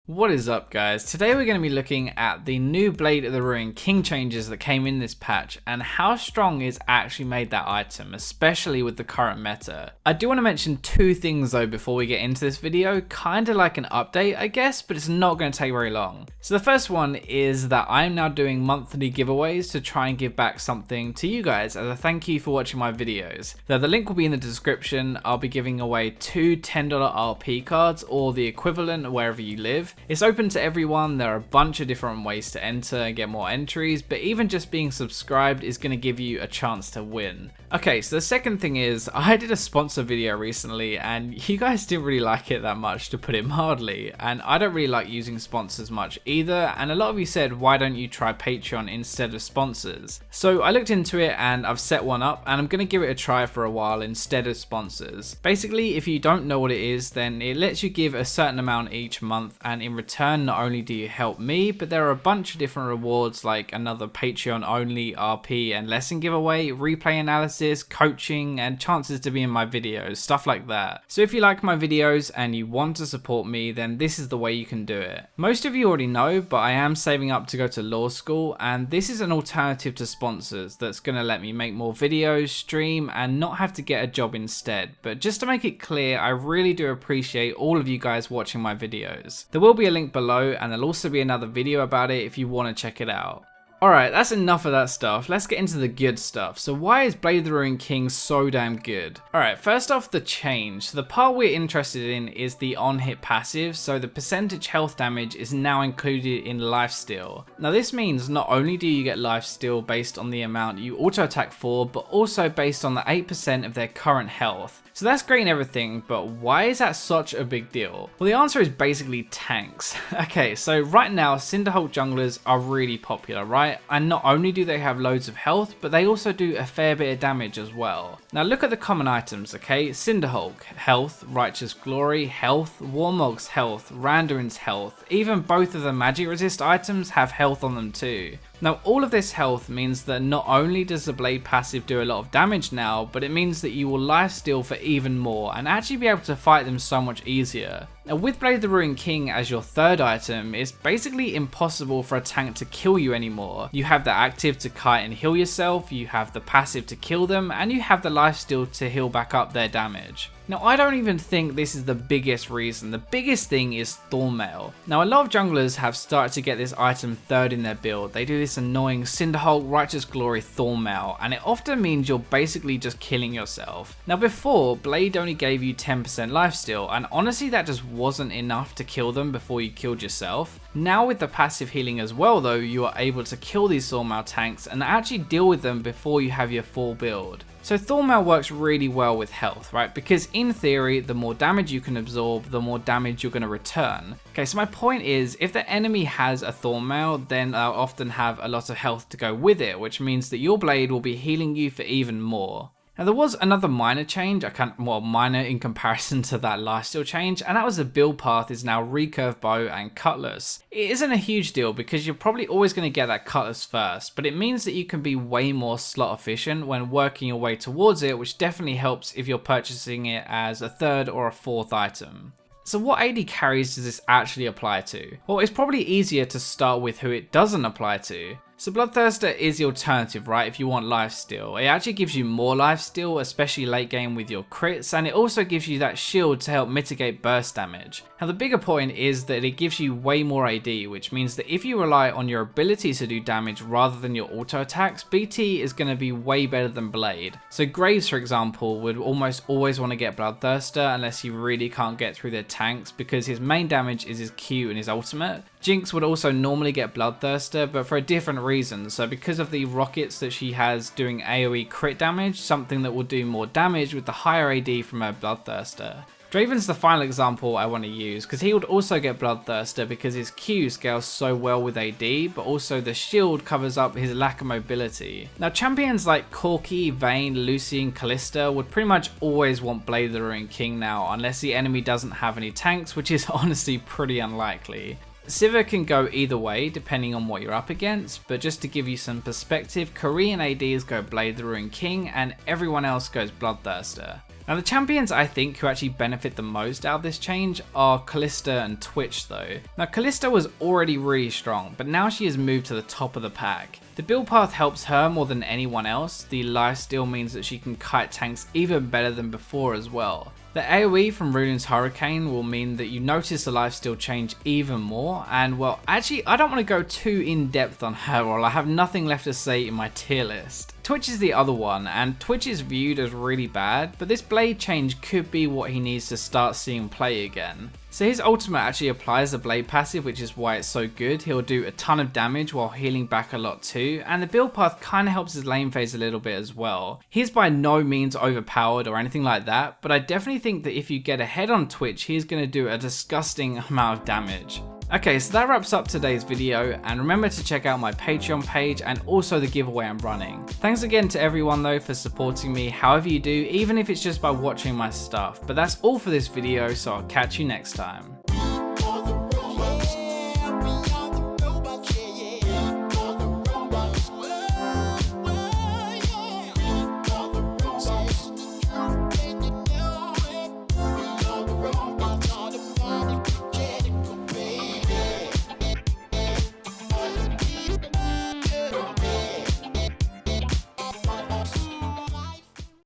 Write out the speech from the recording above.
What is up, guys? Today we're going to be looking at the new Blade of the Ruined King changes that came in this patch and how strong is actually made that item, especially with the current meta. I do want to mention two things though before we get into this video, kind of like an update I guess, but it's not going to take very long. So the first one is that I'm now doing monthly giveaways to try and give back something to you guys as a thank you for watching my videos. Now the link will be in the description. I'll be giving away two $10 RP cards or the equivalent wherever you live. It's open to everyone. There are a bunch of different ways to enter and get more entries, but even just being subscribed is going to give you a chance to win. Okay, so the second thing is I did a sponsor video recently and you guys didn't really like it that much, to put it mildly, and I don't really like using sponsors much either, and a lot of you said why don't you try Patreon instead of sponsors. So I looked into it and I've set one up and I'm going to give it a try for a while instead of sponsors. Basically, if you don't know what it is, then it lets you give a certain amount each month, and in return not only do you help me, but there are a bunch of different rewards like another Patreon only RP and lesson giveaway, replay analysis, coaching, and chances to be in my videos, stuff like that. So if you like my videos and you want to support me, then this is the way you can do it. Most of you already know, but I am saving up to go to law school, and this is an alternative to sponsors that's going to let me make more videos, stream, and not have to get a job instead. But just to make it clear, I really do appreciate all of you guys watching my videos. There will be a link below, and there'll also be another video about it if you want to check it out. Alright, that's enough of that stuff. Let's get into the good stuff. So why is Blade of the Ruined King so damn good? Alright, first off, the change. So the part we're interested in is the on-hit passive, so the percentage health damage is now included in lifesteal. Now this means not only do you get lifesteal based on the amount you auto-attack for, but also based on the 8% of their current health. So that's great and everything, but why is that such a big deal? Well, the answer is basically tanks. Okay, so right now, Cinderhulk junglers are really popular, right? And not only do they have loads of health, but they also do a fair bit of damage as well. Now look at the common items, okay? Cinderhulk, health, Righteous Glory, health, Warmog's health, Randuin's health, even both of the magic resist items have health on them too. Now all of this health means that not only does the blade passive do a lot of damage now, but it means that you will lifesteal for even more and actually be able to fight them so much easier. Now with Blade of the Ruined King as your third item, it's basically impossible for a tank to kill you anymore. You have the active to kite and heal yourself, you have the passive to kill them, and you have the lifesteal to heal back up their damage. Now I don't even think this is the biggest reason. The biggest thing is Thornmail. Now a lot of junglers have started to get this item third in their build. They do this annoying Cinderhulk, Righteous Glory, Thornmail, and it often means you're basically just killing yourself. Now before, Blade only gave you 10% lifesteal, and honestly that just wasn't enough to kill them before you killed yourself. Now with the passive healing as well though, you are able to kill these Thornmail tanks and actually deal with them before you have your full build. So Thornmail works really well with health, right? Because in theory, the more damage you can absorb, the more damage you're going to return. Okay, so my point is, if the enemy has a Thornmail, then they'll often have a lot of health to go with it, which means that your blade will be healing you for even more. Now there was another minor change, minor in comparison to that lifesteal change, and that was the build path is now recurve bow and cutlass. It isn't a huge deal because you're probably always going to get that cutlass first, but it means that you can be way more slot efficient when working your way towards it, which definitely helps if you're purchasing it as a third or a fourth item. So what AD carries does this actually apply to? Well, it's probably easier to start with who it doesn't apply to. So Bloodthirster is the alternative, right, if you want lifesteal. It actually gives you more lifesteal, especially late game with your crits, and it also gives you that shield to help mitigate burst damage. Now the bigger point is that it gives you way more AD, which means that if you rely on your ability to do damage rather than your auto attacks, BT is going to be way better than Blade. So Graves, for example, would almost always want to get Bloodthirster unless he really can't get through their tanks because his main damage is his Q and his ultimate. Jinx would also normally get Bloodthirster, but for a different reason. So because of the rockets that she has doing AoE crit damage, something that will do more damage with the higher AD from her Bloodthirster. Draven's the final example I want to use because he would also get Bloodthirster because his Q scales so well with AD, but also the shield covers up his lack of mobility. Now champions like Corki, Vayne, Lucy and Calista would pretty much always want Blade of the Ruined King now unless the enemy doesn't have any tanks, which is honestly pretty unlikely. Sivir can go either way depending on what you're up against, but just to give you some perspective, Korean ADs go Blade of the Ruined King and everyone else goes Bloodthirster. Now the champions I think who actually benefit the most out of this change are Calista and Twitch though. Now Calista was already really strong, but now she has moved to the top of the pack. The build path helps her more than anyone else. The lifesteal means that she can kite tanks even better than before as well. The AoE from Ruden's Hurricane will mean that you notice the lifesteal change even more, and well, actually I don't want to go too in depth on her or I have nothing left to say in my tier list. Twitch is the other one, and Twitch is viewed as really bad, but this blade change could be what he needs to start seeing play again. So his ultimate actually applies the blade passive, which is why it's so good. He'll do a ton of damage while healing back a lot too, and the build path kind of helps his lane phase a little bit as well. He's by no means overpowered or anything like that, but I definitely think that if you get ahead on Twitch, he's going to do a disgusting amount of damage. Okay, so that wraps up today's video, and remember to check out my Patreon page and also the giveaway I'm running. Thanks again to everyone though for supporting me however you do, even if it's just by watching my stuff. But that's all for this video, so I'll catch you next time.